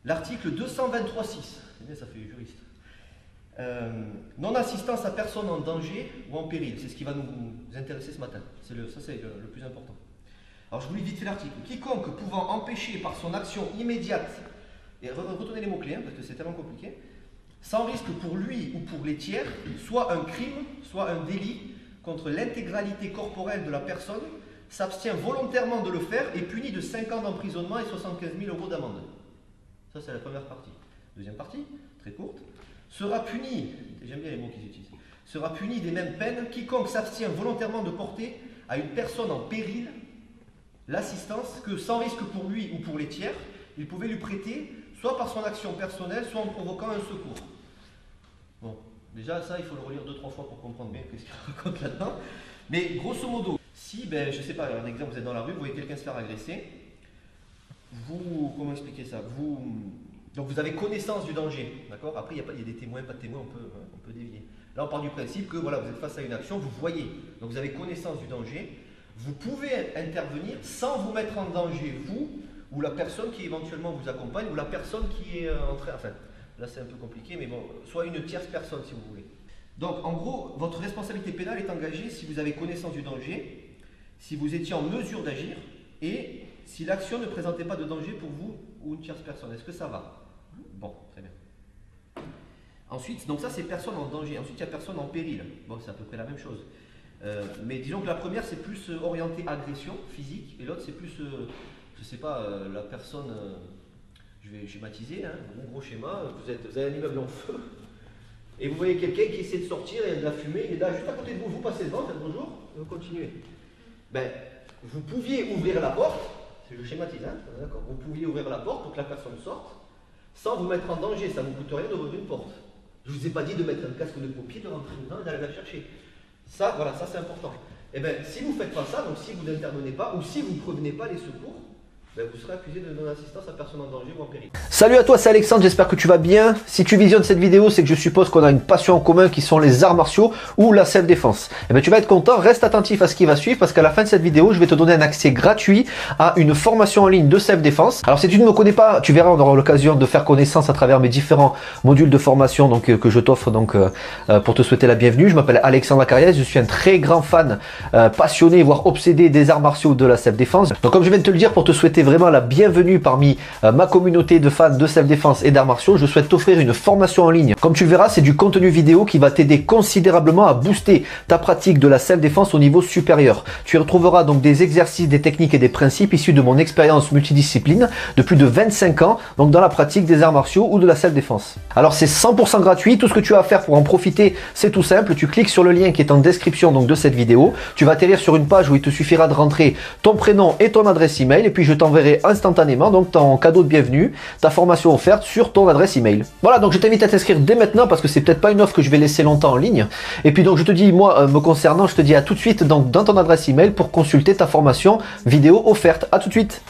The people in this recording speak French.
l'article 223.6, c'est bien, ça fait juriste. Non-assistance à personne en danger ou en péril, c'est ce qui va nous intéresser ce matin. Ça, c'est le plus important. Alors, je vous lis vite fait l'article. Quiconque pouvant empêcher par son action immédiate, et retenez les mots-clés, parce que c'est tellement compliqué, sans risque pour lui ou pour les tiers, soit un crime, soit un délit contre l'intégralité corporelle de la personne, s'abstient volontairement de le faire et puni de 5 ans d'emprisonnement et 75 000 € d'amende. Ça, c'est la première partie. Deuxième partie, très courte. Sera puni, j'aime bien les mots qu'ils utilisent, sera puni des mêmes peines quiconque s'abstient volontairement de porter à une personne en péril l'assistance que, sans risque pour lui ou pour les tiers, il pouvait lui prêter, soit par son action personnelle, soit en provoquant un secours. Bon, déjà, ça, il faut le relire 2-3 fois pour comprendre bien ce qu'il raconte là-dedans. Mais grosso modo, si, je ne sais pas, un exemple, vous êtes dans la rue, vous voyez quelqu'un se faire agresser, comment expliquer ça, donc vous avez connaissance du danger, d'accord? Après, il y a des témoins, pas de témoins, on peut dévier. Là, on part du principe que voilà, vous êtes face à une action, vous voyez, donc vous avez connaissance du danger, vous pouvez intervenir sans vous mettre en danger, vous, ou la personne qui éventuellement vous accompagne, ou la personne qui est en train, enfin, là c'est un peu compliqué, mais bon, soit une tierce personne si vous voulez. Donc, en gros, votre responsabilité pénale est engagée si vous avez connaissance du danger, si vous étiez en mesure d'agir, et si l'action ne présentait pas de danger pour vous ou une tierce personne. Est-ce que ça va? Bon, très bien. Ensuite, donc ça c'est personne en danger. Ensuite, il y a personne en péril. Bon, c'est à peu près la même chose. Mais disons que la première c'est plus orienté agression physique, et l'autre c'est plus, je sais pas, la personne, je vais schématiser, hein, gros schéma, vous avez un immeuble en feu, et vous voyez quelqu'un qui essaie de sortir, et il y a de la fumée, il est là juste à côté de vous, vous passez devant, faites bonjour, et vous continuez. Vous pouviez ouvrir la porte, je schématise, hein, d'accord, vous pouviez ouvrir la porte pour que la personne sorte, sans vous mettre en danger, ça ne vous coûte rien d'ouvrir une porte. Je ne vous ai pas dit de mettre un casque de pompier, de rentrer dedans et d'aller la chercher. Ça, voilà, ça c'est important. Et bien, si vous ne faites pas ça, donc si vous n'intervenez pas, ou si vous ne prévenez pas les secours, vous serez accusé de non-assistance à personne en danger ou en péril. Salut à toi, c'est Alexandre, j'espère que tu vas bien. Si tu visionnes cette vidéo, c'est que je suppose qu'on a une passion en commun qui sont les arts martiaux ou la self-défense. Et bien tu vas être content, reste attentif à ce qui va suivre parce qu'à la fin de cette vidéo, je vais te donner un accès gratuit à une formation en ligne de self-défense. Alors si tu ne me connais pas, tu verras, on aura l'occasion de faire connaissance à travers mes différents modules de formation que je t'offre pour te souhaiter la bienvenue. Je m'appelle Alexandre Acariès, je suis un très grand fan, passionné, voire obsédé des arts martiaux de la self-défense. Donc comme je viens de te le dire, pour te souhaiter vraiment la bienvenue parmi ma communauté de fans de self-défense et d'arts martiaux, je souhaite t'offrir une formation en ligne. Comme tu le verras, c'est du contenu vidéo qui va t'aider considérablement à booster ta pratique de la self-défense au niveau supérieur. Tu y retrouveras donc des exercices, des techniques et des principes issus de mon expérience multidiscipline de plus de 25 ans, donc dans la pratique des arts martiaux ou de la self-défense. Alors c'est 100% gratuit, tout ce que tu as à faire pour en profiter, c'est tout simple, tu cliques sur le lien qui est en description donc de cette vidéo, tu vas atterrir sur une page où il te suffira de rentrer ton prénom et ton adresse email et puis je t'enverrai instantanément donc ton cadeau de bienvenue, ta formation offerte sur ton adresse email. Voilà, donc je t'invite à t'inscrire dès maintenant parce que c'est peut-être pas une offre que je vais laisser longtemps en ligne. Et puis donc je te dis, moi me concernant, je te dis à tout de suite donc dans ton adresse email pour consulter ta formation vidéo offerte. À tout de suite.